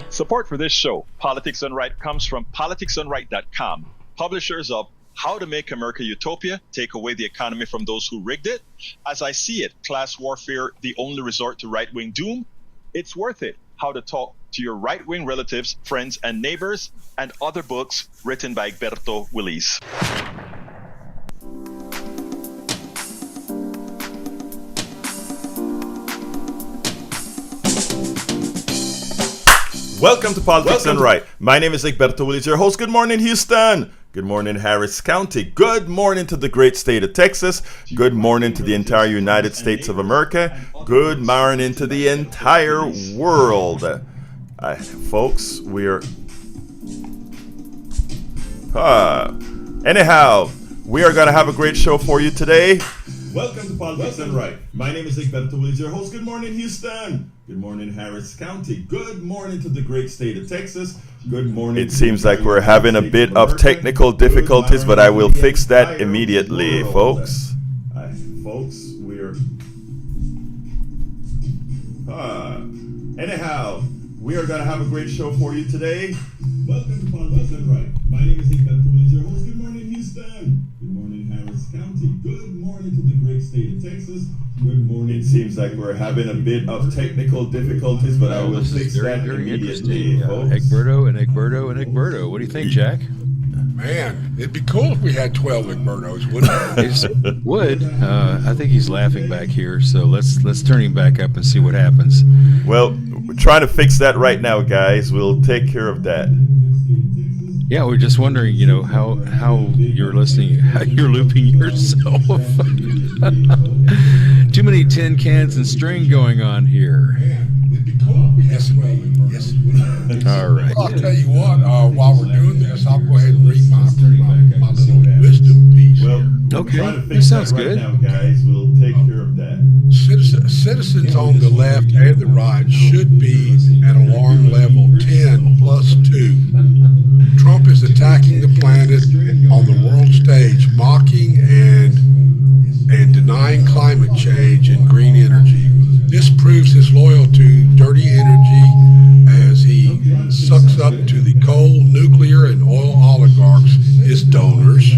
Support for this show, Politics Done Right, comes from politicsdoneright.com, publishers of How to Make America Utopia, Take Away the Economy from Those Who Rigged It, As I See It, Class Warfare, The Only Resort to Right-Wing Doom, It's Worth It, How to Talk to Your Right-Wing Relatives, Friends, and Neighbors, and other books written by Egberto Willis. Welcome to Politics Done Right. My name is Egberto Willis, your host. Good morning, Houston. Good morning, Harris County. Good morning to the great state of Texas. Good morning to the entire United States of America. Good morning to the entire world. Folks, we're... Anyhow, we are going to have a great show for you today. Welcome to Politics Done Right. My name is Egberto Willis, your host. Good morning, Houston. Good morning, Harris County. Good morning to the great state of Texas. Good morning. It seems like we're having a bit of technical difficulties, but I will fix that immediately, folks. Folks, we're... Anyhow, we are going to have a great show for you today. Welcome to Politics Done Right. My name is Egberto Willis, your host. Good morning, Houston. Good morning, Harris County. Good morning to the great state of Texas. Good morning. It seems like we're having a bit of technical difficulties, but I will fix that immediately, folks. Egberto. What do you think, Jack? Man, it'd be cool if we had 12 Egbertos, wouldn't it? Would. I think he's laughing back here, so let's turn him back up and see what happens. Well, we're trying to fix that right now, guys. We'll take care of that. Yeah, we're just wondering, how you're listening, how you're looping yourself. Too many tin cans and string going on here. Yes, it will. Yes, it will. All right. Well, I'll tell you what, while we're doing this, I'll go ahead and read my little wisdom piece here. Okay, that sounds good. Now, guys, we'll take care of that. Citizens on the left and the right should be at alarm level 10 plus 2. Trump is attacking the planet on the world stage, mocking and denying climate change and green energy. This proves his loyalty to dirty energy as he sucks up to the coal, nuclear, and oil oligarchs, his donors.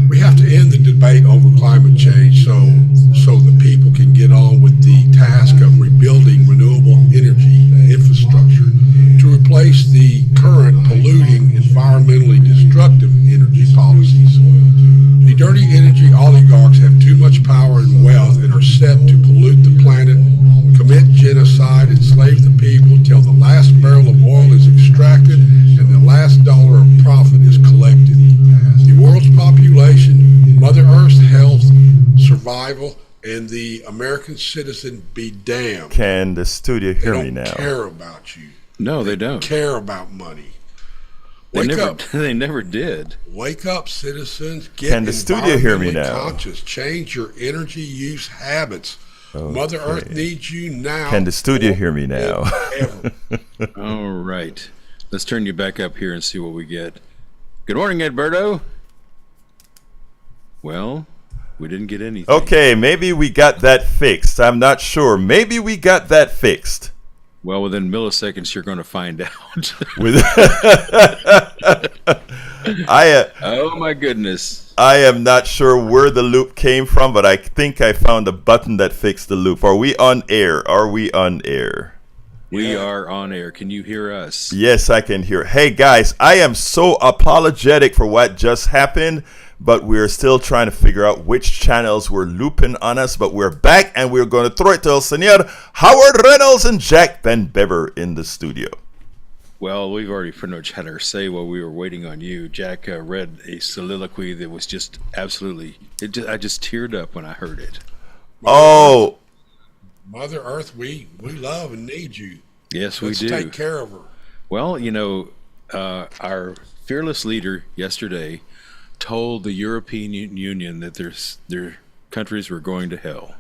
We have to end the debate over climate change so the people can get on with the task of rebuilding renewable energy infrastructure to replace the current polluting, environmentally destructive energy policies. The dirty energy oligarchs have too much power and wealth and are set to pollute the planet, commit genocide, enslave the people till the last barrel of oil is extracted and the last dollar of profit is collected. The world's population, Mother Earth's health, survival, and the American citizen be damned. Can the studio hear me now? They don't care about you. No, they don't. Care about money. They never did. Wake up, citizens. Can the studio hear me now? Conscious. Change your energy use habits. Okay. Mother Earth needs you now. Can the studio hear me now? All right. Let's turn you back up here and see what we get. Good morning, Egberto. Well, we didn't get anything. Okay, maybe we got that fixed. I'm not sure. Maybe we got that fixed. Well, within milliseconds, you're going to find out. Oh, my goodness. I am not sure where the loop came from, but I think I found a button that fixed the loop. Are we on air? Are we on air? We are on air. Can you hear us? Yes, I can hear. Hey, guys, I am so apologetic for what just happened, but we're still trying to figure out which channels were looping on us. But we're back, and we're going to throw it to El Senor Howard Reynolds and Jack Van Bever in the studio. Well, we've already pretty much had our say while we were waiting on you. Jack read a soliloquy that was just absolutely... I just teared up when I heard it. Mother Earth, we love and need you. Yes, Let's we do. Take care of her. Well, our fearless leader yesterday told the European Union that their countries were going to hell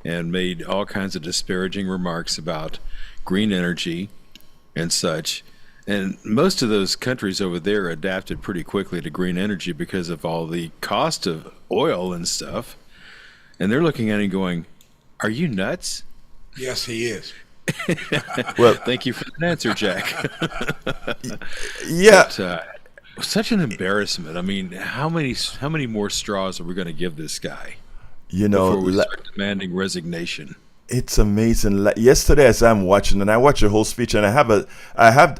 and made all kinds of disparaging remarks about green energy and such. And most of those countries over there adapted pretty quickly to green energy because of all the cost of oil and stuff. And they're looking at it going, are you nuts? Yes, he is. Well, thank you for the answer, Jack. Yeah. But, such an embarrassment. I mean, how many more straws are we going to give this guy before we start demanding resignation? It's amazing. Yesterday, as I'm watching, and I watch the whole speech, and I have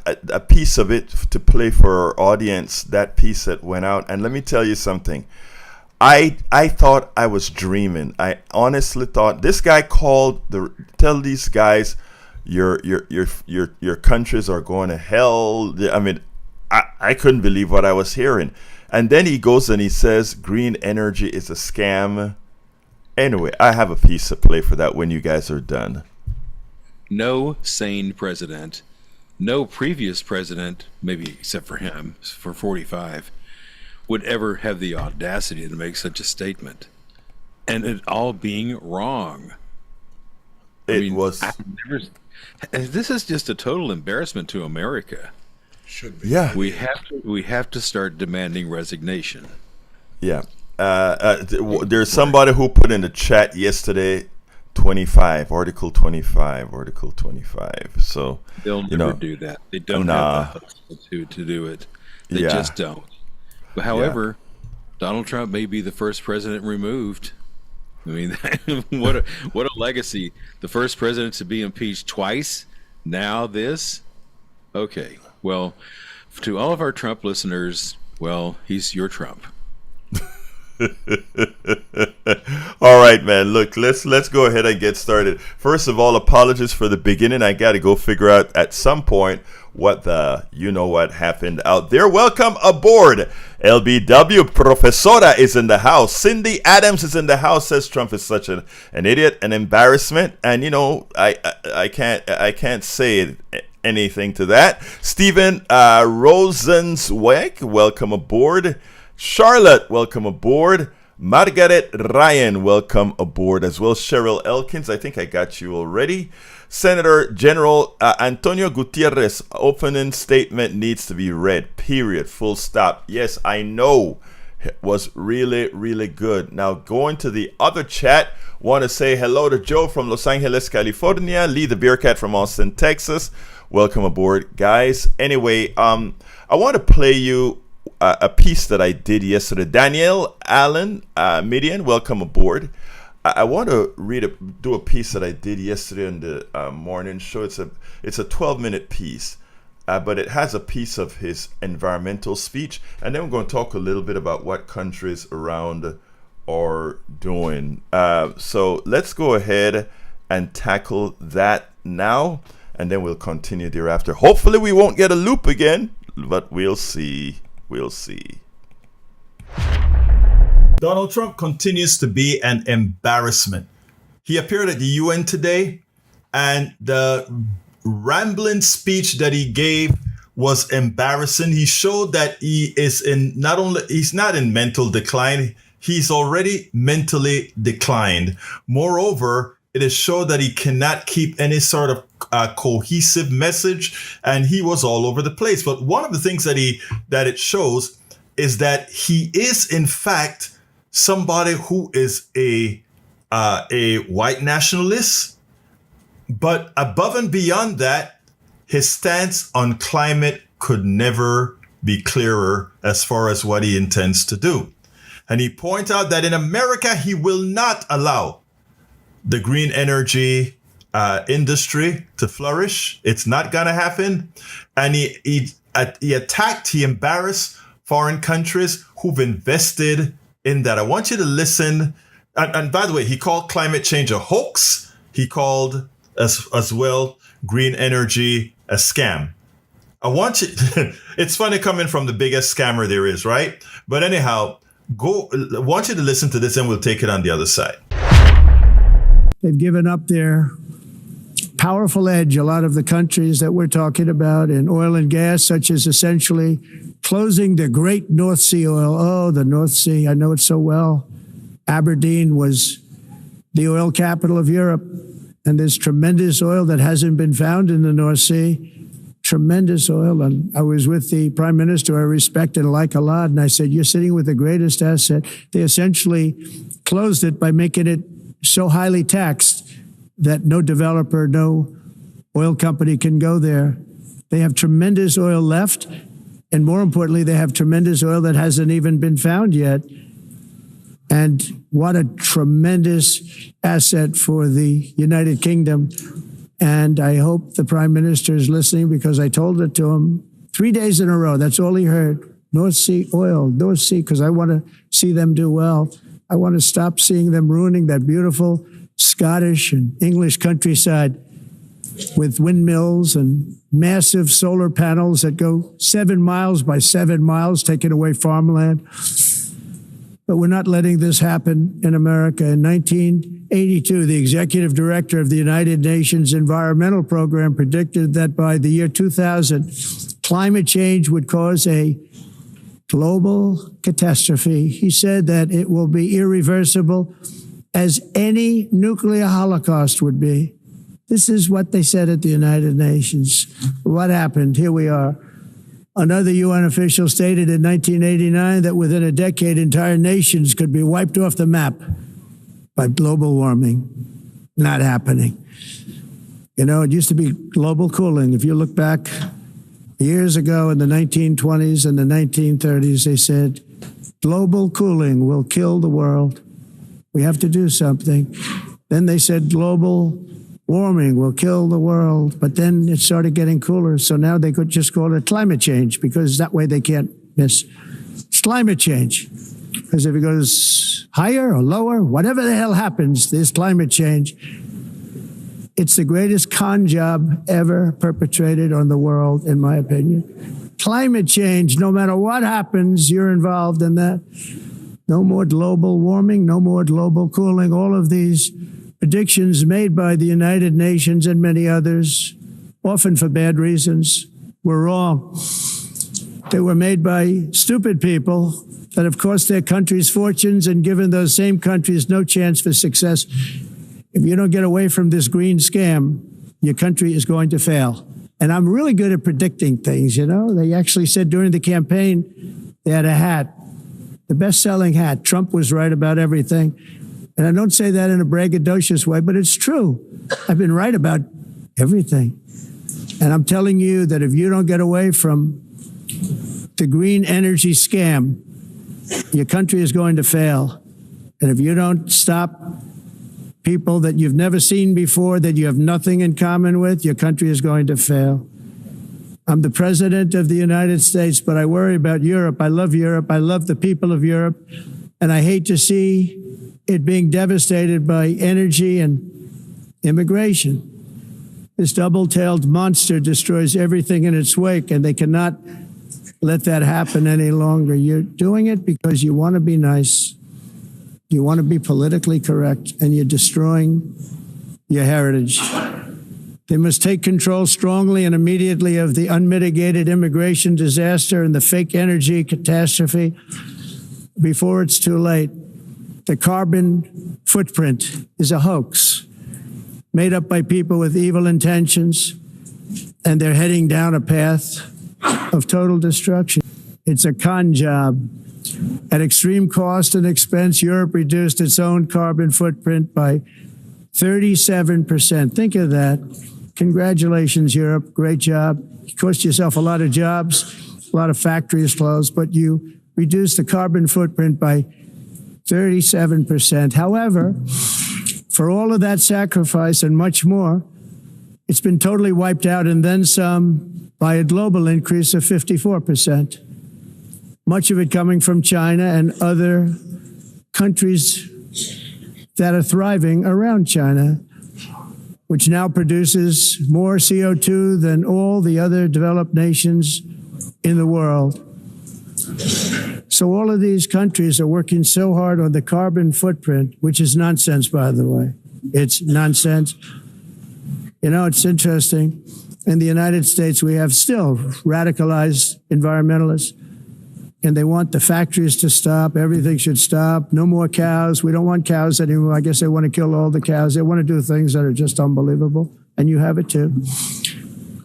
a piece of it to play for our audience. That piece that went out, and let me tell you something. I thought I was dreaming. I honestly thought this guy tell these guys, your countries are going to hell. I mean, I couldn't believe what I was hearing. And then he goes and he says green energy is a scam. Anyway, I have a piece to play for that when you guys are done. No sane president, no previous president, maybe except for him, for 45, would ever have the audacity to make such a statement. And it all being wrong. This is just a total embarrassment to America. Should be. Yeah. We have to start demanding resignation. Yeah. There's somebody who put in the chat yesterday, Article 25. So they'll never do that. They don't have the hustle to do it. They just don't. But however, Donald Trump may be the first president removed. I mean, what a legacy! The first president to be impeached twice. Now this. Okay. Well, to all of our Trump listeners, well, he's your Trump. All right, man. Look, let's go ahead and get started. First of all, apologies for the beginning. I got to go figure out at some point what what happened out there. Welcome aboard. LBW Professora is in the house. Cindy Adams is in the house. Says Trump is such an idiot, an embarrassment, and I can't say anything to that. Stephen Rosenzweig, welcome aboard. Charlotte, welcome aboard. Margaret Ryan, welcome aboard as well. Cheryl Elkins, I think I got you already. Senator General Antonio Gutierrez, opening statement needs to be read, period, full stop. Yes, I know. It was really, really good. Now, going to the other chat, want to say hello to Joe from Los Angeles, California. Lee the Beer Cat from Austin, Texas. Welcome aboard, guys. Anyway, I want to play you a piece that I did yesterday. Danielle Allen, Midian, welcome aboard. I want to do a piece that I did yesterday in the morning show. It's a 12-minute piece, but it has a piece of his environmental speech, and then we're going to talk a little bit about what countries around are doing. So let's go ahead and tackle that now, and then we'll continue thereafter. Hopefully we won't get a loop again, but we'll see. We'll see. Donald Trump continues to be an embarrassment. He appeared at the UN today, and the rambling speech that he gave was embarrassing. He showed that he is he's not in mental decline, he's already mentally declined. Moreover, it is showed that he cannot keep any sort of cohesive message, and he was all over the place. But one of the things that it shows is that he is, in fact, somebody who is a white nationalist. But above and beyond that, his stance on climate could never be clearer as far as what he intends to do. And he pointed out that in America, he will not allow the green energy industry to flourish. It's not going to happen. And he attacked, he embarrassed foreign countries who've invested in that. I want you to listen. And by the way, he called climate change a hoax. He called as well green energy a scam. I want you, it's funny coming from the biggest scammer there is, right? But anyhow, I want you to listen to this and we'll take it on the other side. They've given up their powerful edge, a lot of the countries that we're talking about in oil and gas, such as essentially closing the great North Sea oil. Oh, the North Sea, I know it so well. Aberdeen was the oil capital of Europe, and there's tremendous oil that hasn't been found in the North Sea. Tremendous oil. And I was with the prime minister I respect and like a lot, and I said, you're sitting with the greatest asset. They essentially closed it by making it so highly taxed that no developer, no oil company can go there. They have tremendous oil left, and more importantly, they have tremendous oil that hasn't even been found yet. And what a tremendous asset for the United Kingdom. And I hope the Prime Minister is listening, because I told it to him 3 days in a row. That's all he heard. North Sea oil, North Sea, because I want to see them do well. I want to stop seeing them ruining that beautiful Scottish and English countryside with windmills and massive solar panels that go 7 miles by 7 miles, taking away farmland. But we're not letting this happen in America. In 1982, the executive director of the United Nations Environmental Program predicted that by the year 2000, climate change would cause a global catastrophe. He said that it will be irreversible, as any nuclear holocaust would be. This is what they said at the United Nations. What happened? Here we are. Another UN official stated in 1989 that within a decade, entire nations could be wiped off the map by global warming. Not happening. You know, it used to be global cooling. If you look back years ago in the 1920s and the 1930s, they said, global cooling will kill the world. We have to do something. Then they said global warming will kill the world. But then it started getting cooler. So now they could just call it climate change, because that way they can't miss. It's climate change. Because if it goes higher or lower, whatever the hell happens, there's climate change. It's the greatest con job ever perpetrated on the world, in my opinion. Climate change, no matter what happens, you're involved in that. No more global warming, no more global cooling. All of these predictions made by the United Nations and many others, often for bad reasons, were wrong. They were made by stupid people that have cost their countries fortunes and given those same countries no chance for success. If you don't get away from this green scam, your country is going to fail. And I'm really good at predicting things, you know. They actually said during the campaign, they had a hat, the best-selling hat. Trump was right about everything. And I don't say that in a braggadocious way, but it's true. I've been right about everything. And I'm telling you that if you don't get away from the green energy scam, your country is going to fail. And if you don't stop people that you've never seen before, that you have nothing in common with, your country is going to fail. I'm the president of the United States, but I worry about Europe. I love Europe. I love the people of Europe. And I hate to see it being devastated by energy and immigration. This double-tailed monster destroys everything in its wake, and they cannot let that happen any longer. You're doing it because you want to be nice. You want to be politically correct, and you're destroying your heritage. They must take control strongly and immediately of the unmitigated immigration disaster and the fake energy catastrophe before it's too late. The carbon footprint is a hoax made up by people with evil intentions, and they're heading down a path of total destruction. It's a con job. At extreme cost and expense, Europe reduced its own carbon footprint by 37%. Think of that. Congratulations, Europe. Great job. You cost yourself a lot of jobs, a lot of factories closed, but you reduced the carbon footprint by 37%. However, for all of that sacrifice and much more, it's been totally wiped out, and then some, by a global increase of 54%. Much of it coming from China and other countries that are thriving around China, which now produces more CO2 than all the other developed nations in the world. So all of these countries are working so hard on the carbon footprint, which is nonsense, by the way. It's nonsense. You know, it's interesting. In the United States, we have still radicalized environmentalists, and they want the factories to stop. Everything should stop. No more cows. We don't want cows anymore. I guess they want to kill all the cows. They want to do things that are just unbelievable, and you have it too.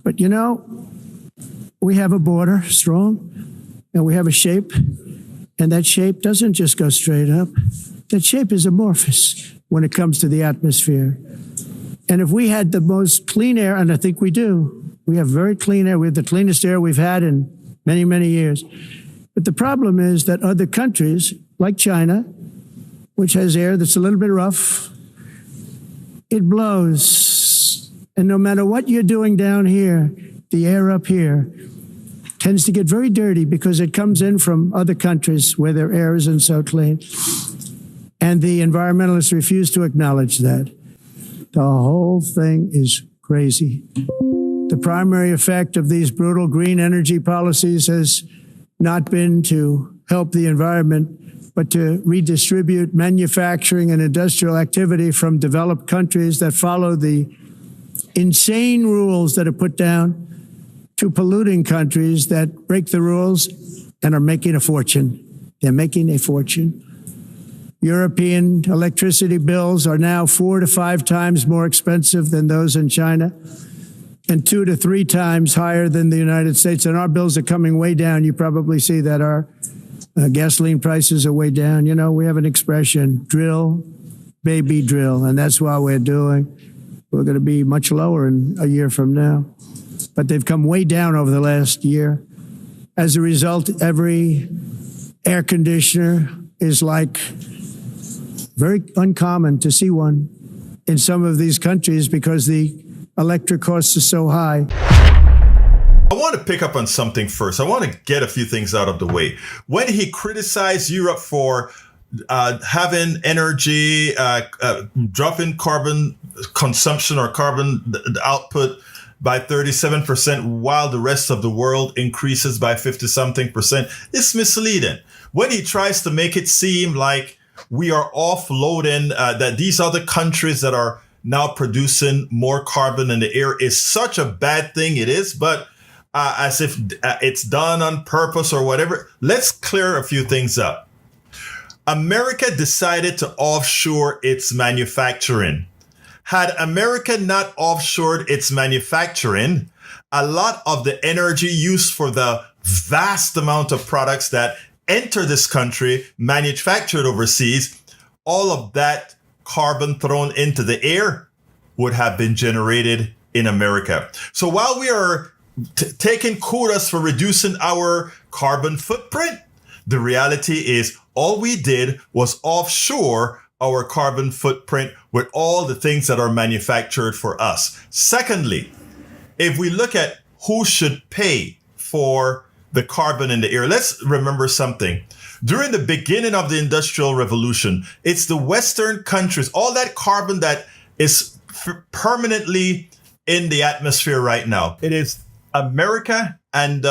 But, you know, we have a border, strong, and we have a shape, and that shape doesn't just go straight up. That shape is amorphous when it comes to the atmosphere. And if we had the most clean air, and I think we do, we have very clean air. We have the cleanest air we've had in many, many years. But the problem is that other countries, like China, which has air that's a little bit rough, it blows. And no matter what you're doing down here, the air up here tends to get very dirty because it comes in from other countries where their air isn't so clean. And the environmentalists refuse to acknowledge that. The whole thing is crazy. The primary effect of these brutal green energy policies has not been to help the environment, but to redistribute manufacturing and industrial activity from developed countries that follow the insane rules that are put down to polluting countries that break the rules and are making a fortune. They're making a fortune. European electricity bills are now 4 to 5 times more expensive than those in China and 2 to 3 times higher than the United States. And our bills are coming way down. You probably see that our gasoline prices are way down. You know, we have an expression, drill, baby, drill. And that's what we're doing. We're going to be much lower in a year from now. But they've come way down over the last year. As a result, every air conditioner is like very uncommon to see one in some of these countries because the electric costs are so high. I want to pick up on something first. I want to get a few things out of the way. When he criticized Europe for having energy, dropping carbon consumption or carbon output by 37%, while the rest of the world increases by 50-something%, it's misleading. When he tries to make it seem like we are offloading, that these other countries that are now producing more carbon in the air is such a bad thing, it is, but as if it's done on purpose or whatever. Let's clear a few things up. America decided to offshore its manufacturing. Had America not offshored its manufacturing, a lot of the energy used for the vast amount of products that enter this country, manufactured overseas, all of that carbon thrown into the air would have been generated in America. So while we are taking kudos for reducing our carbon footprint, the reality is all we did was offshore our carbon footprint with all the things that are manufactured for us. Secondly, if we look at who should pay for the carbon in the air, let's remember something. During the beginning of the Industrial Revolution, it's the Western countries, all that carbon that is permanently in the atmosphere right now. It is America and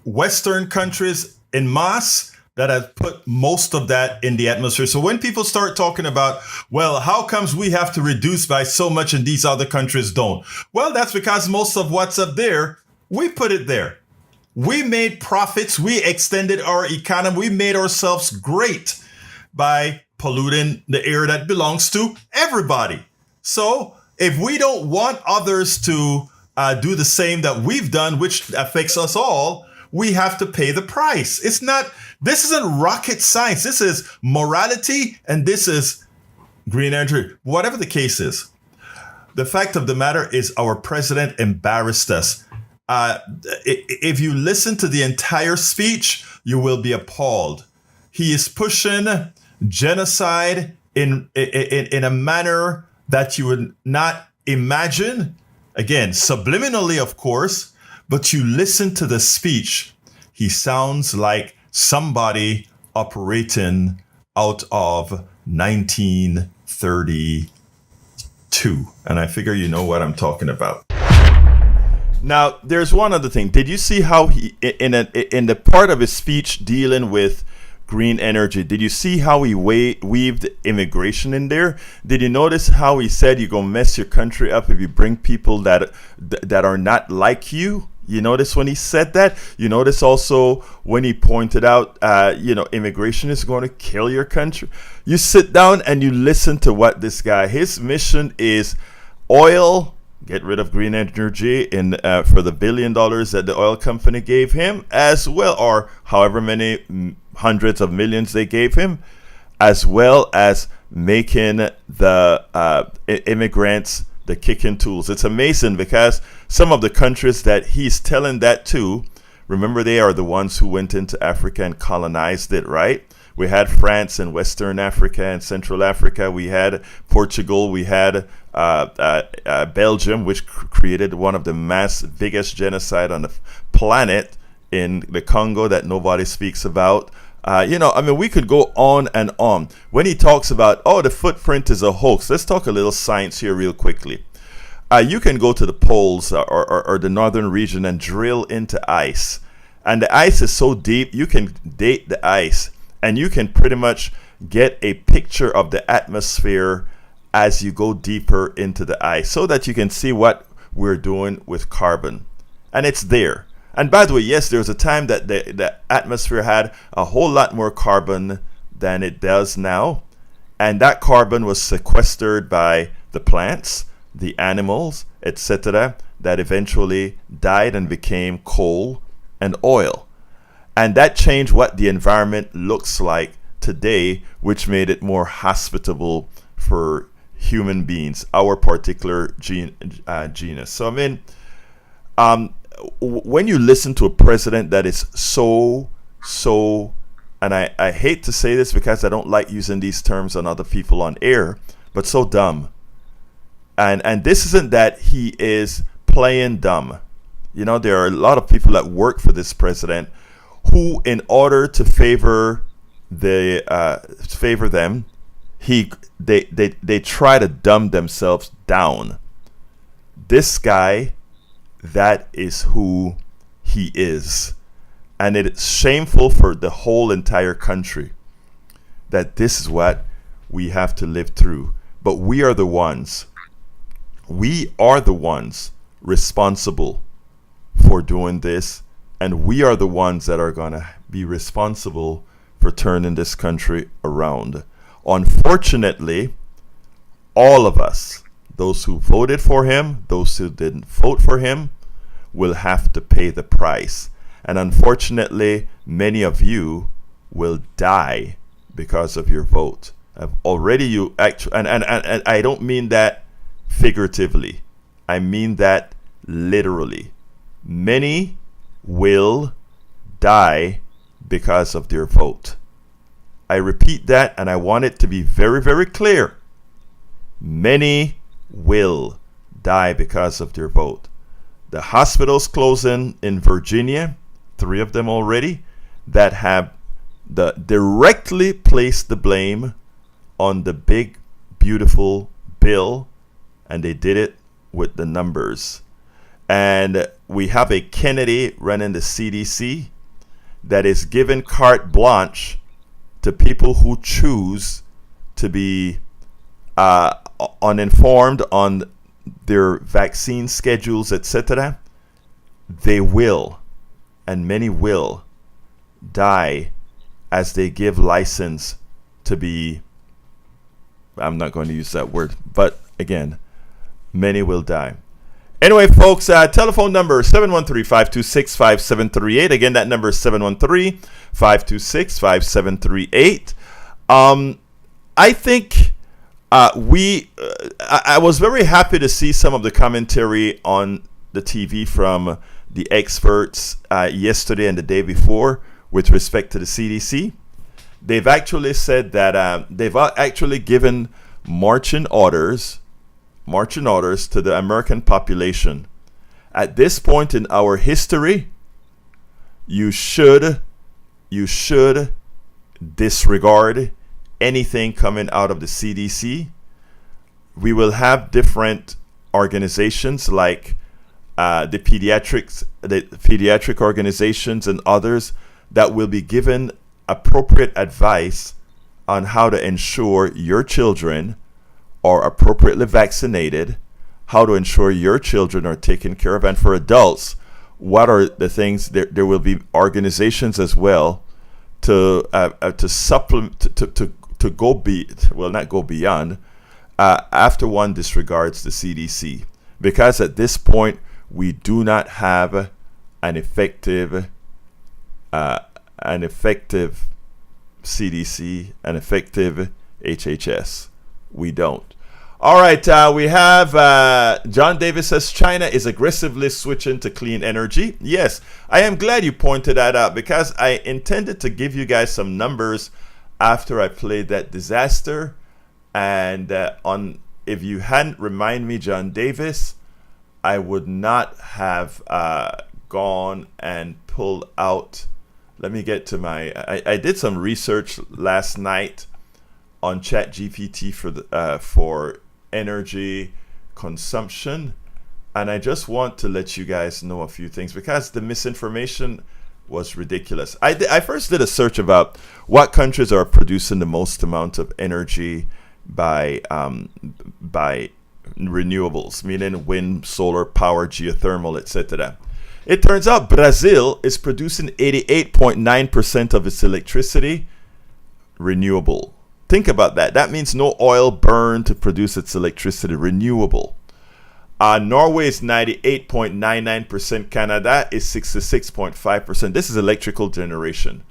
Western countries en masse that have put most of that in the atmosphere. So when people start talking about, well, how comes we have to reduce by so much and these other countries don't? Well, that's because most of what's up there, we put it there. We made profits. We extended our economy. We made ourselves great by polluting the air that belongs to everybody. So if we don't want others to do the same that we've done, which affects us all, we have to pay the price. This isn't rocket science. This is morality, and this is green energy, whatever the case is. The fact of the matter is our president embarrassed us. If you listen to the entire speech, you will be appalled. He is pushing genocide in a manner that you would not imagine. Again, subliminally, of course, but you listen to the speech, he sounds like somebody operating out of 1932. And I figure you know what I'm talking about. Now, there's one other thing. Did you see how he, in the part of his speech dealing with green energy, did you see how he weaved immigration in there? Did you notice how he said you're going to mess your country up if you bring people that are not like you? You notice when he said that? You notice also when he pointed out, immigration is going to kill your country. You sit down and you listen to what this guy, his mission is oil, get rid of green energy for the $1 billion that the oil company gave him, as well, or however many hundreds of millions they gave him, as well as making the immigrants the kicking tools. It's amazing because some of the countries that he's telling that to, remember, they are the ones who went into Africa and colonized it, right? We had France and Western Africa and Central Africa. We had Portugal. We had Belgium, which created one of the biggest genocide on the planet in the Congo that nobody speaks about. We could go on and on. When he talks about, the footprint is a hoax, let's talk a little science here real quickly. You can go to the poles or the northern region and drill into ice. And the ice is so deep, you can date the ice. And you can pretty much get a picture of the atmosphere as you go deeper into the ice so that you can see what we're doing with carbon. And it's there. And by the way, yes, there was a time that the atmosphere had a whole lot more carbon than it does now. And that carbon was sequestered by the plants, the animals, etc., that eventually died and became coal and oil. And that changed what the environment looks like today, which made it more hospitable for human beings, our particular genus. So, when you listen to a president that is so, and I hate to say this because I don't like using these terms on other people on air, but so dumb. And this isn't that he is playing dumb. There are a lot of people that work for this president who, in order to favor them, they try to dumb themselves down. This guy, that is who he is. And it's shameful for the whole entire country that this is what we have to live through. But we are the ones responsible for doing this. And we are the ones that are going to be responsible for turning this country around. Unfortunately, all of us, those who voted for him, those who didn't vote for him, will have to pay the price. And unfortunately, many of you will die because of your vote. And I don't mean that figuratively. I mean that literally. Many will die because of their vote. I repeat that, and I want it to be very, very clear. Many will die because of their vote. The hospitals closing in Virginia, 3 of them already, that have directly placed the blame on the big, beautiful bill, and they did it with the numbers. And we have a Kennedy running the CDC that is given carte blanche to people who choose to be uninformed on their vaccine schedules, etc. They will, and many will, die as they give license to be, I'm not going to use that word, but again, many will die. Anyway, folks, telephone number 713-526-5738. Again, that number is 713-526-5738. I think I was very happy to see some of the commentary on the TV from the experts yesterday and the day before with respect to the CDC. They've actually said that they've actually given marching orders to the American population. At this point in our history, you should disregard anything coming out of the CDC. We will have different organizations like the pediatric organizations and others that will be given appropriate advice on how to ensure your children are appropriately vaccinated, how to ensure your children are taken care of, and for adults, what are the things. There will be organizations as well to supplement, to go not go beyond after one disregards the CDC, because at this point we do not have an effective CDC, an effective HHS. We don't. All right, we have John Davis says China is aggressively switching to clean energy. Yes, I am glad you pointed that out because I intended to give you guys some numbers after I played that disaster. And if you hadn't reminded me, John Davis, I would not have gone and pulled out. Let me get to my. I did some research last night on ChatGPT for energy consumption, and I just want to let you guys know a few things because the misinformation was ridiculous. I first did a search about what countries are producing the most amount of energy by renewables, meaning wind, solar power, geothermal, etc. It turns out Brazil is producing 88.9% of its electricity renewable. Think about that. That means no oil burned to produce its electricity, renewable. Norway is 98.99%. Canada is 66.5%. This is electrical generation.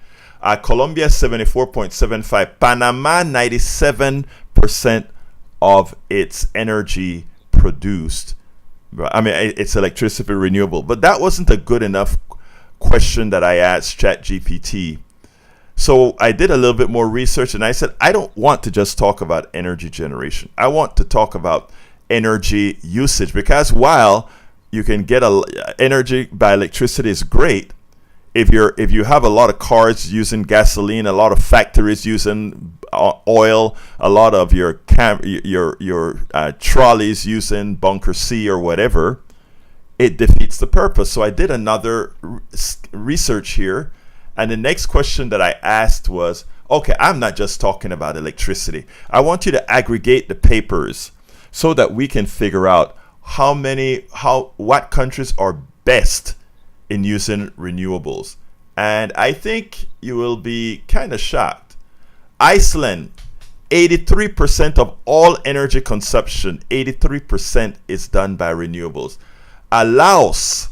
Colombia 74.75%. Panama 97% of its energy produced. I mean, it's electricity renewable. But that wasn't a good enough question that I asked ChatGPT. So I did a little bit more research and I said, I don't want to just talk about energy generation. I want to talk about energy usage because while you can get energy by electricity is great, if you have a lot of cars using gasoline, a lot of factories using oil, a lot of your trolleys using bunker C or whatever, it defeats the purpose. So I did another research here. And the next question that I asked was, okay, I'm not just talking about electricity. I want you to aggregate the papers so that we can figure out what countries are best in using renewables. And I think you will be kind of shocked. Iceland, 83% of all energy consumption, 83% is done by renewables. Laos,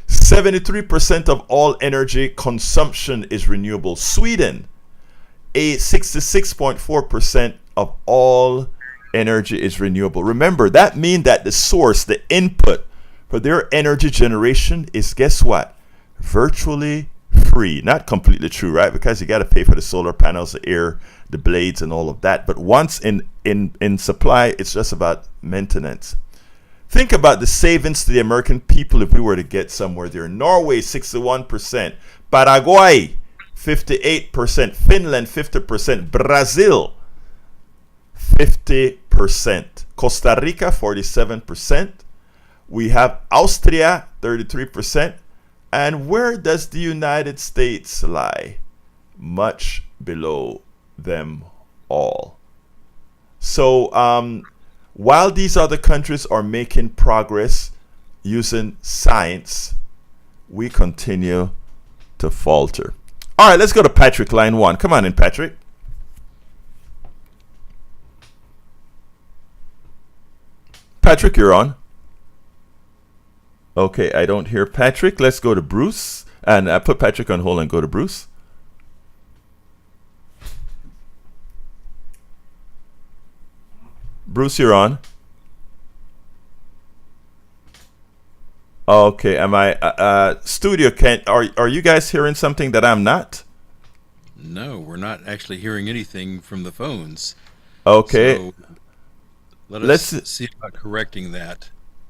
73% of all energy consumption is renewable. Sweden, 66.4% of all energy is renewable. Remember, that means that the source, the input for their energy generation is, guess what? Virtually free. Not completely true, right? Because you got to pay for the solar panels, the air, the blades, and all of that. But once in supply, it's just about maintenance. Think about the savings to the American people if we were to get somewhere there. Norway, 61%. Paraguay, 58%. Finland, 50%. Brazil, 50%. Costa Rica, 47%. We have Austria, 33%. And where does the United States lie? Much below them all. So, while these other countries are making progress using science, we continue to falter. All right, let's go to Patrick, line 1. Come on in, Patrick. Patrick, you're on. Okay, I don't hear Patrick. Let's go to Bruce. And put Patrick on hold and go to Bruce. Bruce, you're on. Okay, am I studio? Are you guys hearing something that I'm not? No, we're not actually hearing anything from the phones. Okay. So let's see about correcting that.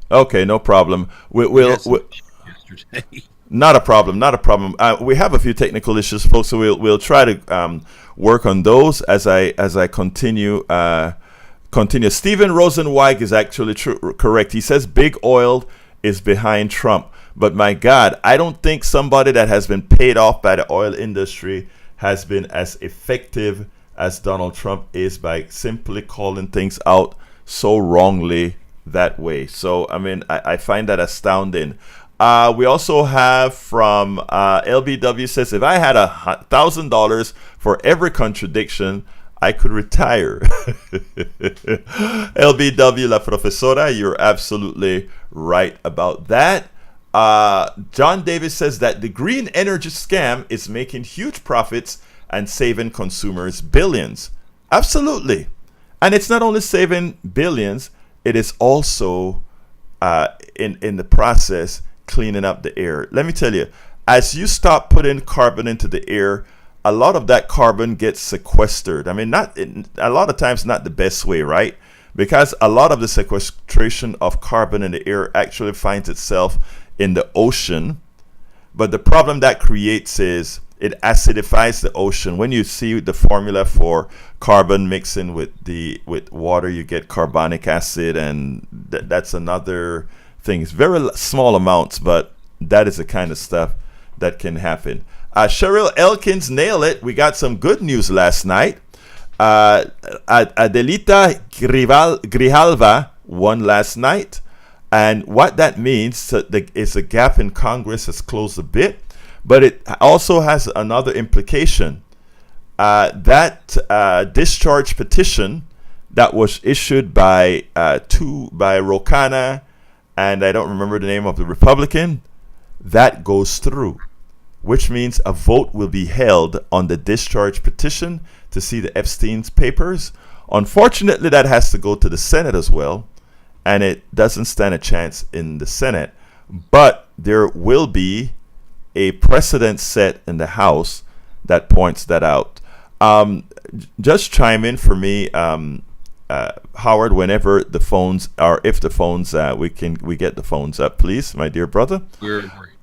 Okay, no problem. We'll yesterday. Not a problem. Not a problem. We have a few technical issues, folks, so we'll try to work on those as I continue. Stephen Rosenweig is actually correct. He says big oil is behind Trump. But my God, I don't think somebody that has been paid off by the oil industry has been as effective as Donald Trump is by simply calling things out so wrongly that way. So, I mean, I find that astounding. We also have from LBW says, if I had $1,000 for every contradiction, I could retire. LBW La Profesora, you're absolutely right about that. John Davis says that the green energy scam is making huge profits and saving consumers billions. Absolutely. And it's not only saving billions, it is also in the process cleaning up the air. Let me tell you, as you stop putting carbon into the air, a lot of that carbon gets sequestered. I mean, a lot of times not the best way, right? Because a lot of the sequestration of carbon in the air actually finds itself in the ocean. But the problem that creates is it acidifies the ocean. When you see the formula for carbon mixing with water, you get carbonic acid, and that's another thing. It's very small amounts, but that is the kind of stuff that can happen. Cheryl Elkins nailed it. We got some good news last night. Adelita Grijalva won last night. And what that means is a gap in Congress has closed a bit. But it also has another implication. That discharge petition that was issued by Rokana, and I don't remember the name of the Republican, that goes through, which means a vote will be held on the discharge petition to see the Epstein's papers. Unfortunately, that has to go to the Senate as well, and it doesn't stand a chance in the Senate. But there will be a precedent set in the House that points that out. Just chime in for me, Howard, whenever the phones are, if the phones, we get the phones up, please, my dear brother.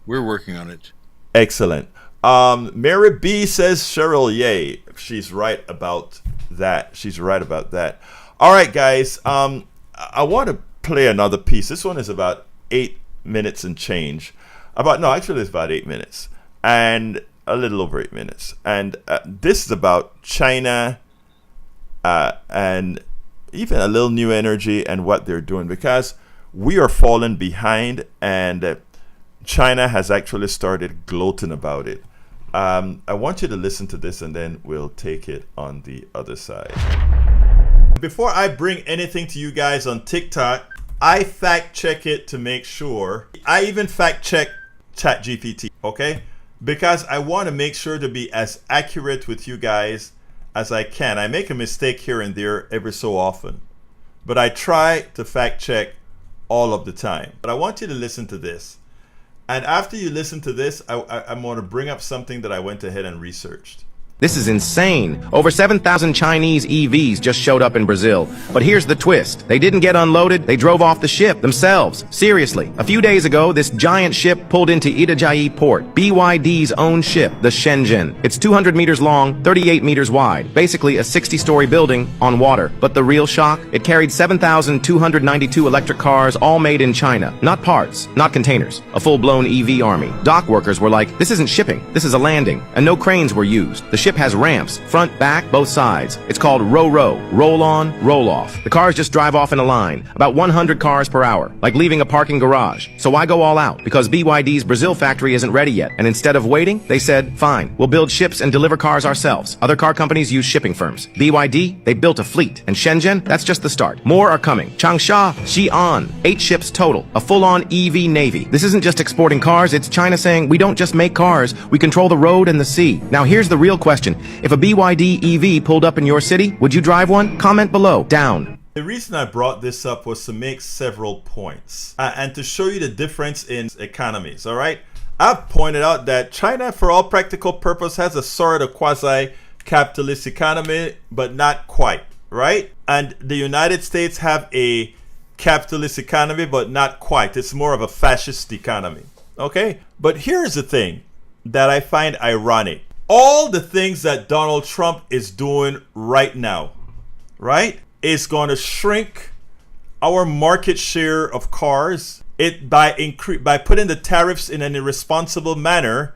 We're working on it. Excellent. Mary B says Cheryl, yay. She's right about that. All right, guys. I want to play another piece. This one is about 8 minutes and change. Actually, it's about 8 minutes and a little over 8 minutes. And this is about China and even a little new energy and what they're doing, because we are falling behind, and China has actually started gloating about it. I want you to listen to this, and then we'll take it on the other side. Before I bring anything to you guys on TikTok, I fact check it to make sure. I even fact check ChatGPT, okay? Because I want to make sure to be as accurate with you guys as I can. I make a mistake here and there every so often, but I try to fact check all of the time. But I want you to listen to this. And after you listen to this, I'm going to bring up something that I went ahead and researched. This is insane. Over 7,000 Chinese EVs just showed up in Brazil. But here's the twist. They didn't get unloaded. They drove off the ship themselves. Seriously. A few days ago, this giant ship pulled into Itajaí port. BYD's own ship, the Shenzhen. It's 200 meters long, 38 meters wide. Basically a 60-story building on water. But the real shock? It carried 7,292 electric cars, all made in China. Not parts, not containers. A full-blown EV army. Dock workers were like, this isn't shipping. This is a landing. And no cranes were used. The ship has ramps, front, back, both sides. It's called row, roll on, roll off. The cars just drive off in a line, about 100 cars per hour, like leaving a parking garage. So why go all out? Because BYD's Brazil factory isn't ready yet, and instead of waiting, they said, fine, we'll build ships and deliver cars ourselves. Other car companies use shipping firms. BYD, they built a fleet. And Shenzhen, that's just the start. More are coming. Changsha, Xi'an, 8 ships total, a full-on EV navy. This isn't just exporting cars, it's China saying, we don't just make cars, we control the road and the sea. Now here's the real question. If a BYD EV pulled up in your city, would you drive one? Comment below. Down. The reason I brought this up was to make several points and to show you the difference in economies, all right? I've pointed out that China, for all practical purpose, has a sort of quasi-capitalist economy, but not quite, right? And the United States have a capitalist economy, but not quite. It's more of a fascist economy, okay? But here's the thing that I find ironic. All the things that Donald Trump is doing right now, right, is going to shrink our market share of cars. By putting the tariffs in an irresponsible manner,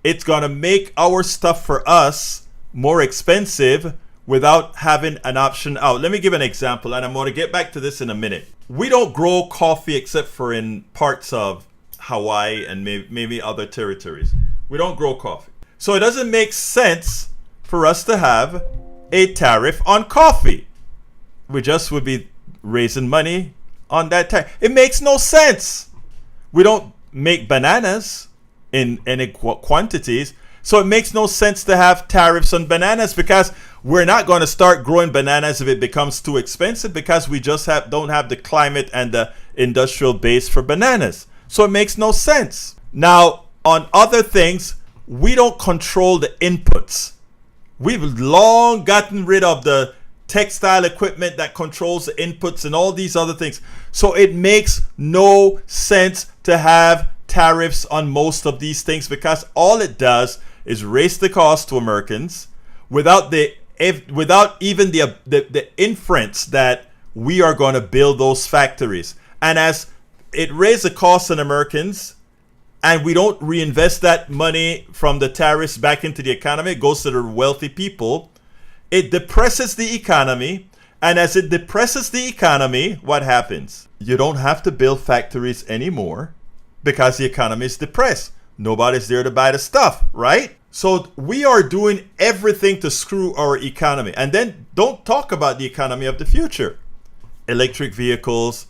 it's going to make our stuff for us more expensive without having an option out. Let me give an example, and I'm going to get back to this in a minute. We don't grow coffee except for in parts of Hawaii and maybe other territories. We don't grow coffee. So it doesn't make sense for us to have a tariff on coffee. We just would be raising money on that tariff. It makes no sense. We don't make bananas in any quantities. So it makes no sense to have tariffs on bananas, because we're not going to start growing bananas if it becomes too expensive, because we just don't have the climate and the industrial base for bananas. So it makes no sense. Now, on other things, we don't control the inputs. We've long gotten rid of the textile equipment that controls the inputs and all these other things. So it makes no sense to have tariffs on most of these things, because all it does is raise the cost to Americans without even the inference that we are going to build those factories. And as it raises the cost on Americans, and we don't reinvest that money from the tariffs back into the economy, it goes to the wealthy people, it depresses the economy. And as it depresses the economy, what happens? You don't have to build factories anymore because the economy is depressed. Nobody's there to buy the stuff, right? So we are doing everything to screw our economy. And then don't talk about the economy of the future. Electric vehicles,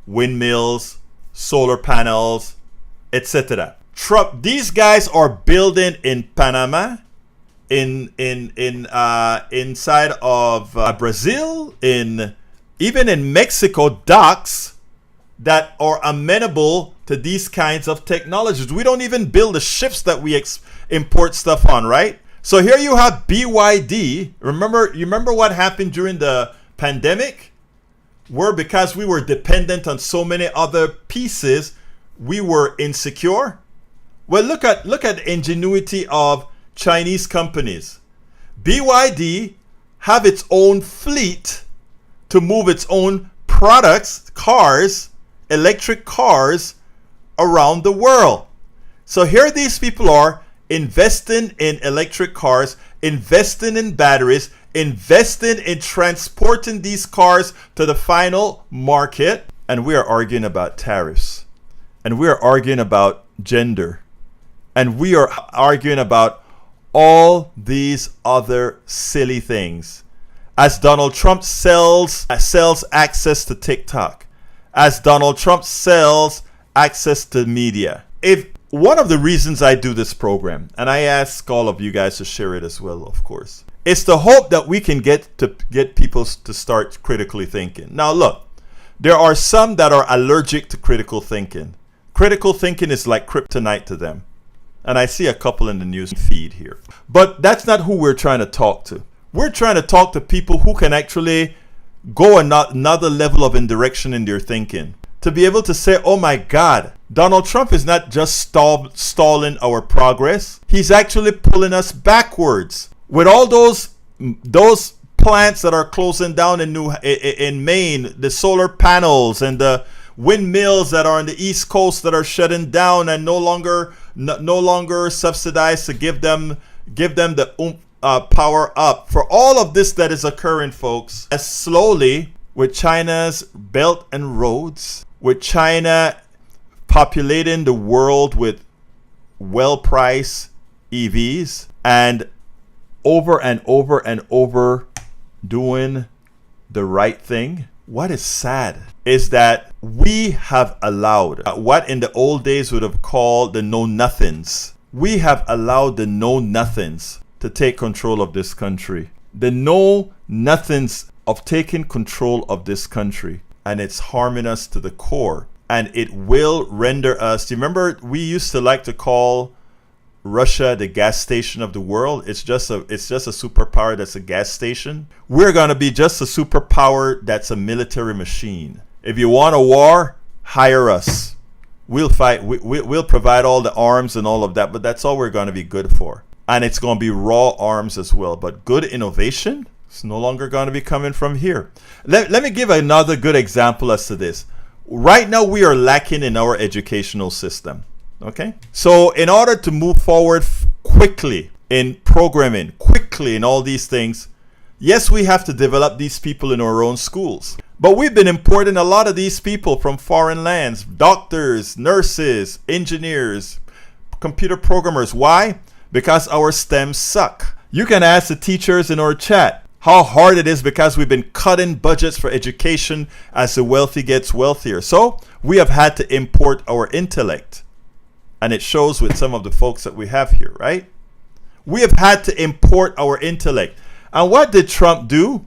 windmills, solar panels, etc. These guys are building in Panama, inside of Brazil, even in Mexico, docks that are amenable to these kinds of technologies. We don't even build the ships that we import stuff on, right? So here you have BYD. You remember what happened during the pandemic? Where because we were dependent on so many other pieces, we were insecure. Well, look at the ingenuity of Chinese companies. BYD have its own fleet to move its own products, cars, electric cars around the world. So here these people are investing in electric cars, investing in batteries, investing in transporting these cars to the final market. And we are arguing about tariffs. And we are arguing about gender. And we are arguing about all these other silly things. As Donald Trump sells access to TikTok. As Donald Trump sells access to media. If one of the reasons I do this program, and I ask all of you guys to share it as well, of course, is to hope that we can get people to start critically thinking. Now look, there are some that are allergic to critical thinking. Critical thinking is like kryptonite to them. And I see a couple in the news feed here. But that's not who we're trying to talk to. We're trying to talk to people who can actually go another level of indirection in their thinking. To be able to say, oh my God, Donald Trump is not just stalling our progress. He's actually pulling us backwards. With all those plants that are closing down in Maine, the solar panels and the windmills that are on the East Coast that are shutting down and no longer subsidized to give them the power up. For all of this that is occurring, folks, as slowly with China's Belt and Roads, with China populating the world with well-priced EVs and over and over doing the right thing. What is sad is that we have allowed what in the old days would have called the know-nothings. We have allowed the know-nothings to take control of this country. The know-nothings of taking control of this country. And it's harming us to the core. And it will render us... Do you remember we used to like to call Russia the gas station of the world? It's just a superpower that's a gas station. We're going to be just a superpower that's a military machine. If you want a war, hire us. We'll fight. We'll provide all the arms and all of that, but that's all we're going to be good for. And it's going to be raw arms as well. But good innovation, it's no longer going to be coming from here. Let me give another good example as to this. Right now, we are lacking in our educational system. Okay? So in order to move forward quickly in programming, quickly in all these things, yes, we have to develop these people in our own schools. But we've been importing a lot of these people from foreign lands. Doctors, nurses, engineers, computer programmers. Why? Because our STEM suck. You can ask the teachers in our chat how hard it is because we've been cutting budgets for education as the wealthy gets wealthier. So we have had to import our intellect. And it shows with some of the folks that we have here, right? We have had to import our intellect. And what did Trump do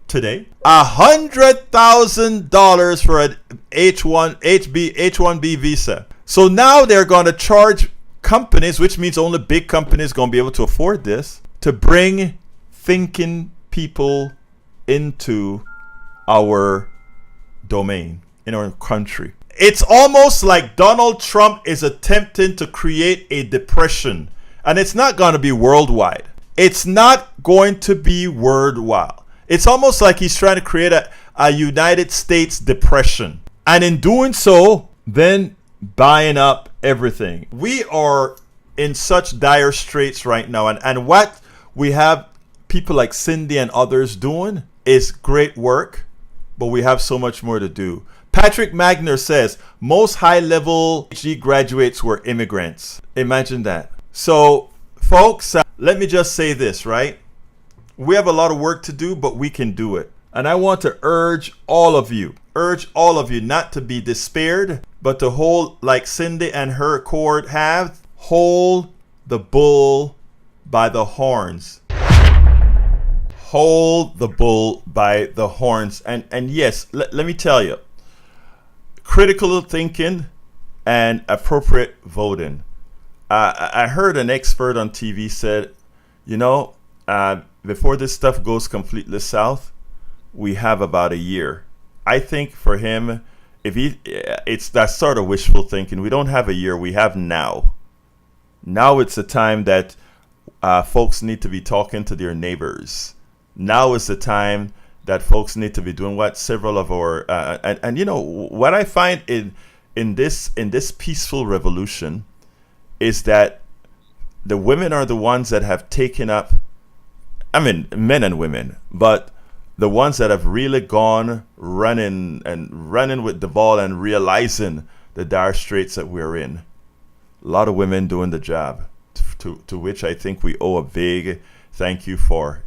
today? $100,000 for an H1B visa. So now they're going to charge companies, which means only big companies going to be able to afford this, to bring thinking people into our domain, in our country. It's almost like Donald Trump is attempting to create a depression. And it's not going to be worldwide. It's not going to be worldwide. It's almost like he's trying to create a United States depression. And in doing so, then buying up everything. We are in such dire straits right now. And what we have people like Cindy and others doing is great work, but we have so much more to do. Patrick Magner says most high-level PhD graduates were immigrants. Imagine that. So, folks, let me just say this, right? We have a lot of work to do, but we can do it. And I want to urge all of you not to be despaired, but to hold, like Cindy and her court have, hold the bull by the horns. Hold the bull by the horns. And yes, let me tell you, critical thinking and appropriate voting. I heard an expert on TV said, before this stuff goes completely south, we have about a year. I think for him, it's that sort of wishful thinking. We don't have a year. We have now. Now it's the time that folks need to be talking to their neighbors. Now is the time that folks need to be doing what several of our what I find in this peaceful revolution is that the women are the ones that have taken up, men and women, but the ones that have really gone running with the ball and realizing the dire straits that we're in. A lot of women doing the job, to which I think we owe a big thank you for.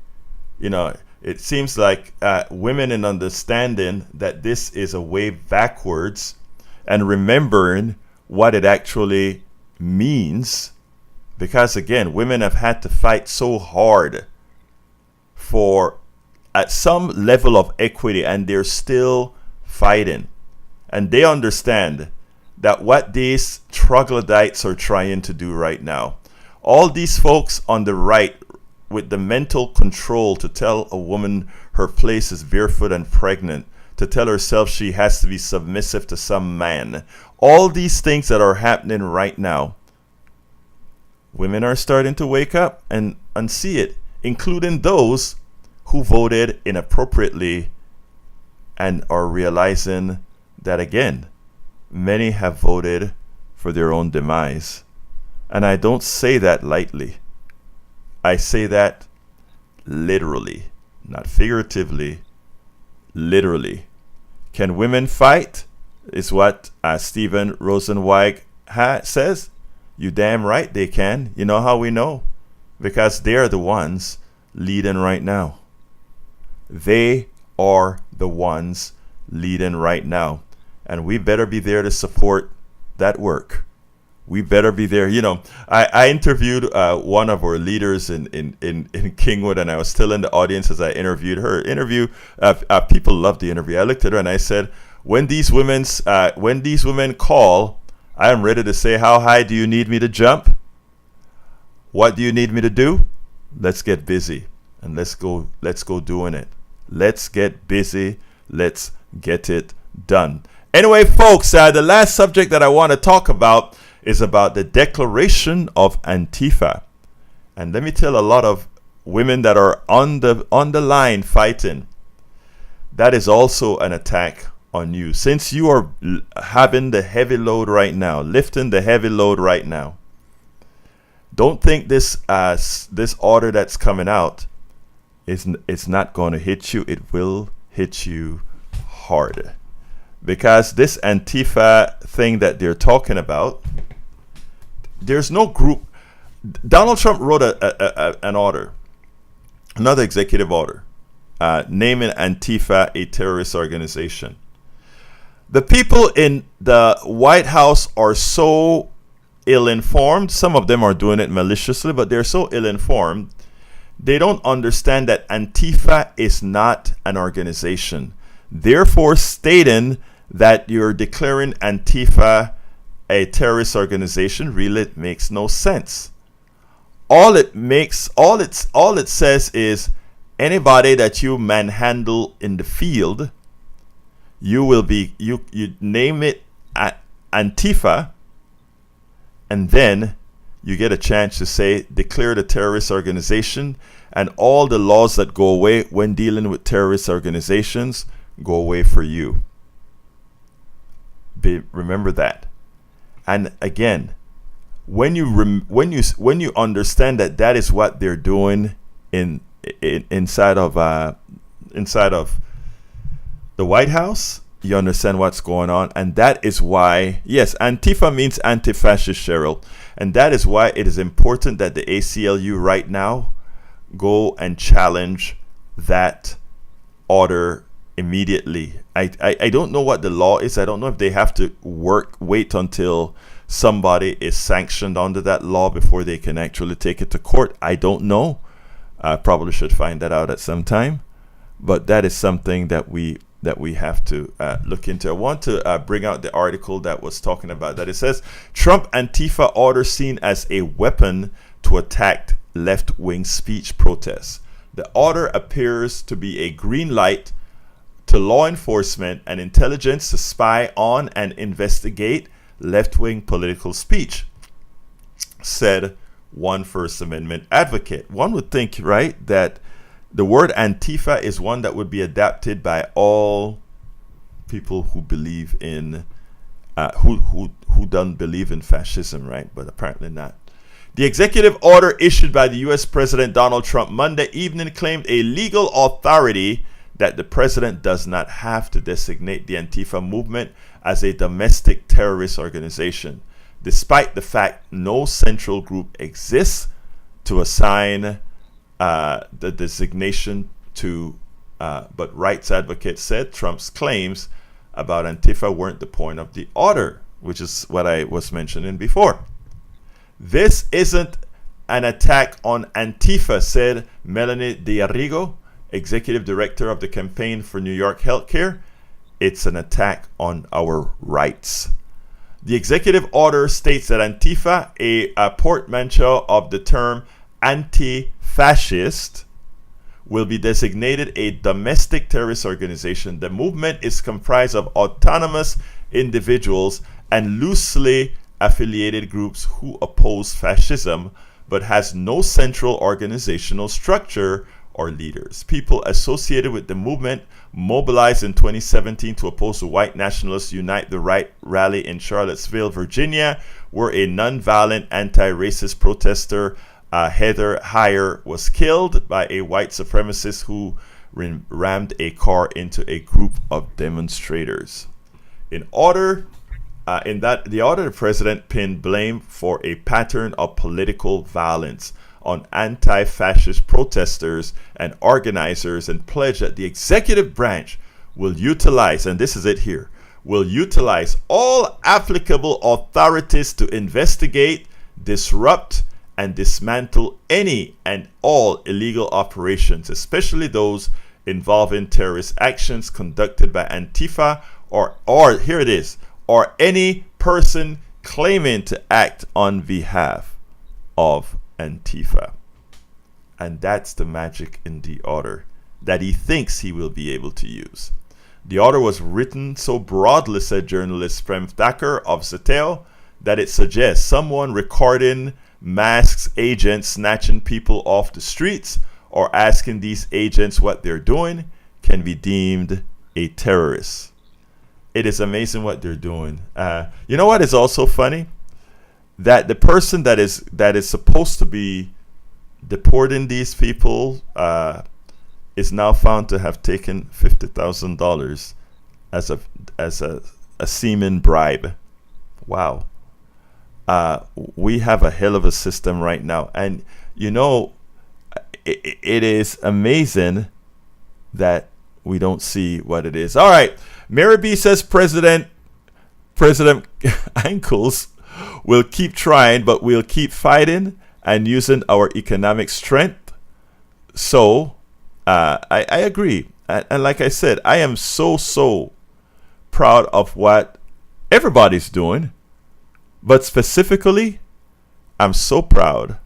It seems like women in understanding that this is a way backwards and remembering what it actually means, because again, women have had to fight so hard for at some level of equity, and they're still fighting. And they understand that what these troglodytes are trying to do right now, all these folks on the right with the mental control to tell a woman her place is barefoot and pregnant, to tell herself she has to be submissive to some man. All these things that are happening right now, women are starting to wake up and see it, including those who voted inappropriately and are realizing that, again, many have voted for their own demise. And I don't say that lightly. I say that literally, not figuratively, literally. Can women fight? Is what Stephen Rosenzweig says. You damn right they can. You know how we know? Because they're the ones leading right now. They are the ones leading right now. And we better be there to support that work. We better be there. I interviewed one of our leaders in Kingwood, and I was still in the audience as I interviewed her. People loved the interview. I looked at her and I said, when these women call, I am ready to say, how high do you need me to jump? What do you need me to do? Let's get busy and let's go doing it. Let's get busy. Let's get it done. Anyway, folks, the last subject that I want to talk about is about the declaration of Antifa. And let me tell a lot of women that are on the line fighting, that is also an attack on you. Since you are having the heavy load right now, lifting the heavy load right now, don't think this order that's coming out it's not going to hit you. It will hit you hard. Because this Antifa thing that they're talking about, there's no group. Donald Trump wrote an order, another executive order, naming Antifa a terrorist organization. The people in the White House are so ill-informed. Some of them are doing it maliciously, but they're so ill-informed. They don't understand that Antifa is not an organization. Therefore, stating that you're declaring Antifa a terrorist organization really makes no sense. All it says is anybody that you manhandle in the field, you name it Antifa, and then you get a chance to say declare the terrorist organization, and all the laws that go away when dealing with terrorist organizations go away for you. Remember that. And again, when you understand that is what they're doing inside of the White House, you understand what's going on. And that is why, yes, Antifa means anti-fascist, Cheryl. And that is why it is important that the ACLU right now go and challenge that order immediately. I don't know what the law is. I don't know if they have to wait until somebody is sanctioned under that law before they can actually take it to court. I don't know. I probably should find that out at some time. But that is something that we have to look into. I want to bring out the article that was talking about that. It says, Trump Antifa order seen as a weapon to attack left-wing speech protests. The order appears to be a green light to law enforcement and intelligence to spy on and investigate left-wing political speech, said one First Amendment advocate. One would think, right, that the word Antifa is one that would be adapted by all people who believe in, who don't believe in fascism, right? But apparently not. The executive order issued by the U.S. President Donald Trump Monday evening claimed a legal authority that the president does not have to designate the Antifa movement as a domestic terrorist organization, despite the fact no central group exists to assign the designation to, but rights advocates said Trump's claims about Antifa weren't the point of the order, which is what I was mentioning before. This isn't an attack on Antifa, said Melanie D'Arrigo, executive director of the Campaign for New York Healthcare. It's an attack on our rights. The executive order states that Antifa, a portmanteau of the term anti-fascist, will be designated a domestic terrorist organization. The movement is comprised of autonomous individuals and loosely affiliated groups who oppose fascism, but has no central organizational structure or leaders. People associated with the movement mobilized in 2017 to oppose the white nationalists Unite the Right rally in Charlottesville, Virginia, where a nonviolent anti-racist protester, Heather Heyer, was killed by a white supremacist who rammed a car into a group of demonstrators. The order, the president pinned blame for a pattern of political violence on anti-fascist protesters and organizers, and pledged that the executive branch will utilize, and this is it here, will utilize all applicable authorities to investigate, disrupt, and dismantle any and all illegal operations, especially those involving terrorist actions conducted by Antifa or here it is, or any person claiming to act on behalf of Antifa. And that's the magic in the order that he thinks he will be able to use. The order was written so broadly, said journalist Prem Thakur of Zeteo, that it suggests someone recording masked agents snatching people off the streets or asking these agents what they're doing can be deemed a terrorist. It is amazing what they're doing. You know what is also funny? That the person that is supposed to be deporting these people is now found to have taken $50,000 as a semen bribe. Wow. We have a hell of a system right now, and you know, it is amazing that we don't see what it is. All right, Mary B says President Ankles We'll keep trying, but we'll keep fighting and using our economic strength. So I agree. And like I said, I am so proud of what everybody's doing. But specifically, I'm so proud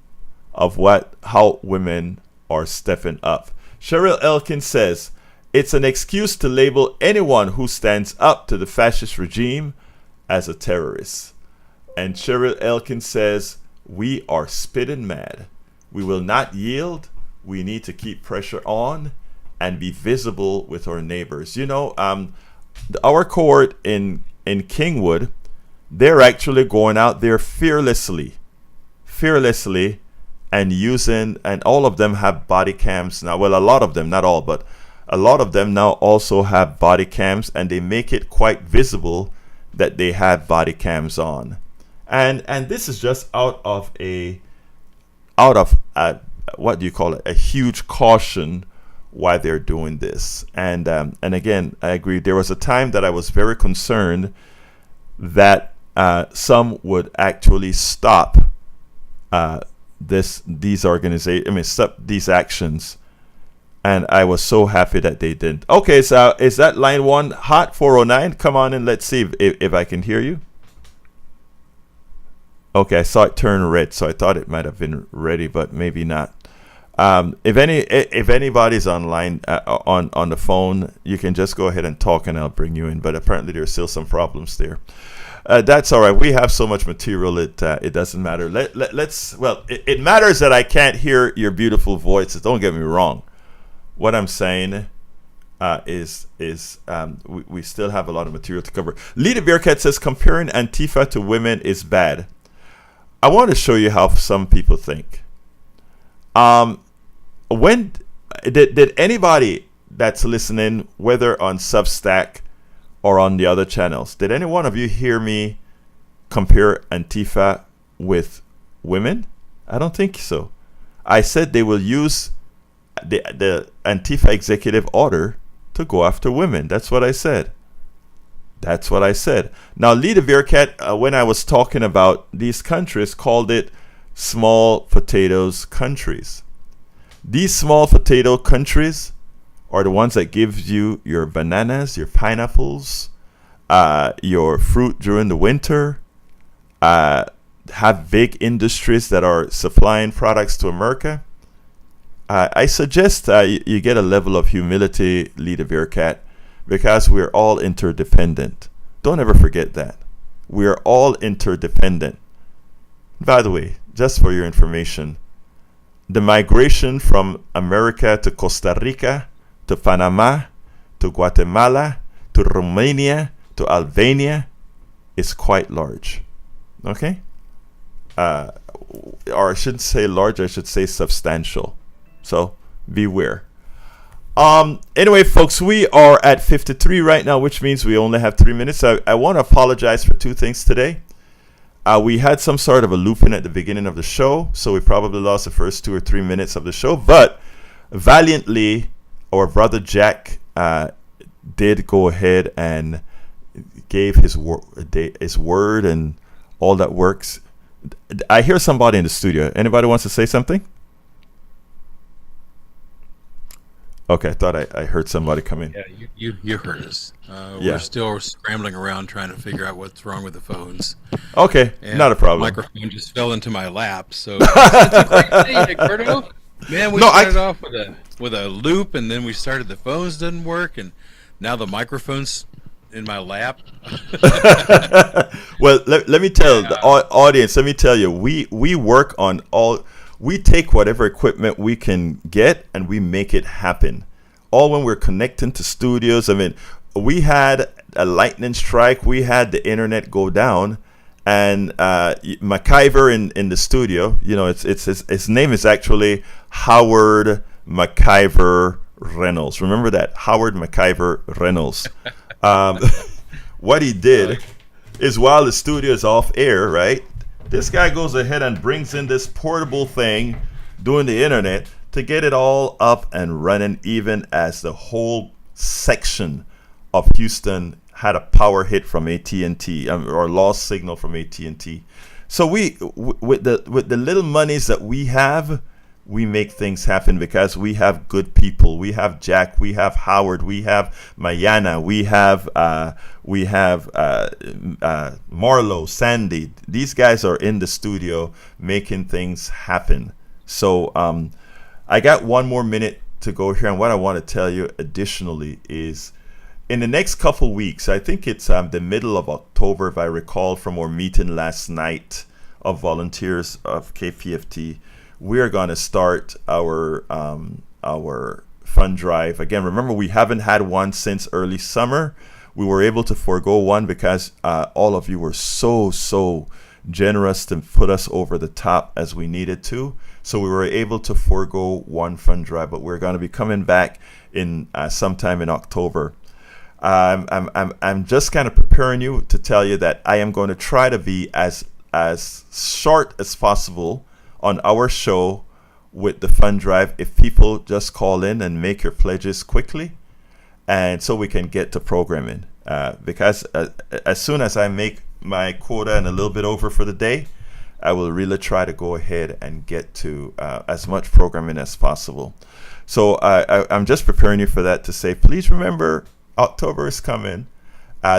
of how women are stepping up. Cheryl Elkin says, it's an excuse to label anyone who stands up to the fascist regime as a terrorist. And Cheryl Elkin says, we are spitting mad. We will not yield. We need to keep pressure on and be visible with our neighbors. You know, our court in Kingwood, they're actually going out there fearlessly and using, and all of them have body cams now. Well, a lot of them, not all, but a lot of them now also have body cams, and they make it quite visible that they have body cams on. And this is just out of what do you call it? A huge caution why they're doing this. And again, I agree. There was a time that I was very concerned that some would actually stop these organizations. I mean, stop these actions. And I was so happy that they didn't. Okay, so is that line one hot 409? Come on and let's see if I can hear you. Okay, I saw it turn red, so I thought it might have been ready, but maybe not. If anybody's online on the phone, you can just go ahead and talk, and I'll bring you in. But apparently, there's still some problems there. That's all right. We have so much material; it doesn't matter. Let's. Well, it matters that I can't hear your beautiful voices. Don't get me wrong. What I'm saying is we still have a lot of material to cover. Lita Bearcat says comparing Antifa to women is bad. I want to show you how some people think. When did anybody that's listening, whether on Substack or on the other channels, did any one of you hear me compare Antifa with women? I don't think so. I said they will use the Antifa executive order to go after women. That's what I said. Now, Lita Bearcat, when I was talking about these countries, called it small potatoes countries. These small potato countries are the ones that give you your bananas, your pineapples, your fruit during the winter, have big industries that are supplying products to America. I suggest you get a level of humility, Lita Bearcat, because we're all interdependent. Don't ever forget that. We are all interdependent. By the way, just for your information, the migration from America to Costa Rica, to Panama, to Guatemala, to Romania, to Albania is quite large. Okay? Or I shouldn't say large, I should say substantial. So beware. Anyway, folks, we are at 53 right now, which means we only have 3 minutes. I want to apologize for two things today. We had some sort of a looping at the beginning of the show, so we probably lost the first 2 or 3 minutes of the show. But valiantly, our brother Jack did go ahead and gave his word and all that works. I hear somebody in the studio. Anybody wants to say something? Okay, I thought I heard somebody come in. Yeah, you heard us. Yeah. We're still scrambling around trying to figure out what's wrong with the phones. Okay, and not a problem. The microphone just fell into my lap, so it's a great day, Egberto. Man, we started off with a loop, and then we started the phones didn't work, and now the microphone's in my lap. Well, let me tell the audience. Let me tell you, we work on all. We take whatever equipment we can get and we make it happen. All when we're connecting to studios. I mean, we had a lightning strike. We had the internet go down, and MacIver in the studio. You know, it's his name is actually Howard MacIver Reynolds. Remember that, Howard MacIver Reynolds. What he did is, while the studio is off air, right? This guy goes ahead and brings in this portable thing doing the internet to get it all up and running, even as the whole section of Houston had a power hit from AT&T, or lost signal from AT&T. So with the little monies that we have, we make things happen because we have good people. We have Jack, we have Howard, we have Mayana, we have Marlo, Sandy. These guys are in the studio making things happen. So I got one more minute to go here, and what I want to tell you additionally is, in the next couple weeks, I think it's the middle of October, if I recall from our meeting last night of volunteers of KPFT, we are going to start our fund drive again. Remember, we haven't had one since early summer. We were able to forego one because all of you were so generous to put us over the top as we needed to. So we were able to forego one fund drive, but we're going to be coming back in sometime in October. I'm just kind of preparing you to tell you that I am going to try to be as short as possible on our show with the fund drive, if people just call in and make your pledges quickly, and so we can get to programming. Because as soon as I make my quota and a little bit over for the day, I will really try to go ahead and get to as much programming as possible. So I'm just preparing you for that, to say, please remember, October is coming.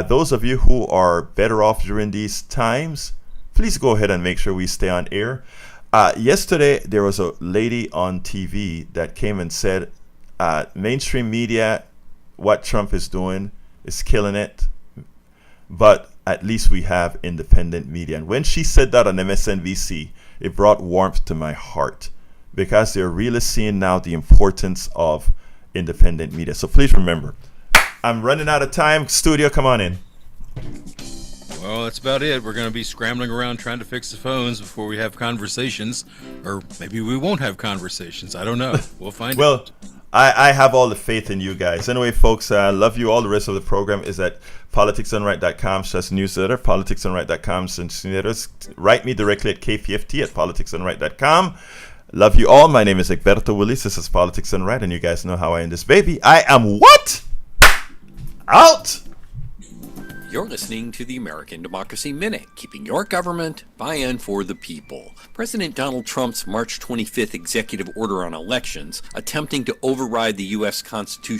Those of you who are better off during these times, please go ahead and make sure we stay on air. Yesterday, there was a lady on TV that came and said, mainstream media, what Trump is doing is killing it, but at least we have independent media. And when she said that on MSNBC, it brought warmth to my heart, because they're really seeing now the importance of independent media. So please remember, I'm running out of time. Studio, come on in. Well, that's about it. We're going to be scrambling around trying to fix the phones before we have conversations, or maybe we won't have conversations. I don't know. We'll find out. I have all the faith in you guys. Anyway, folks, I love you all. The rest of the program is at politicsdoneright.com/newsletter, politicsdoneright.com/newsletters. Write me directly at kpft@politicsdoneright.com. Love you all. My name is Egberto Willis. This is Politics Done Right, and you guys know how I end this baby. I am what? Out! You're listening to the American Democracy Minute, keeping your government by and for the people. President Donald Trump's March 25th executive order on elections, attempting to override the U.S. Constitution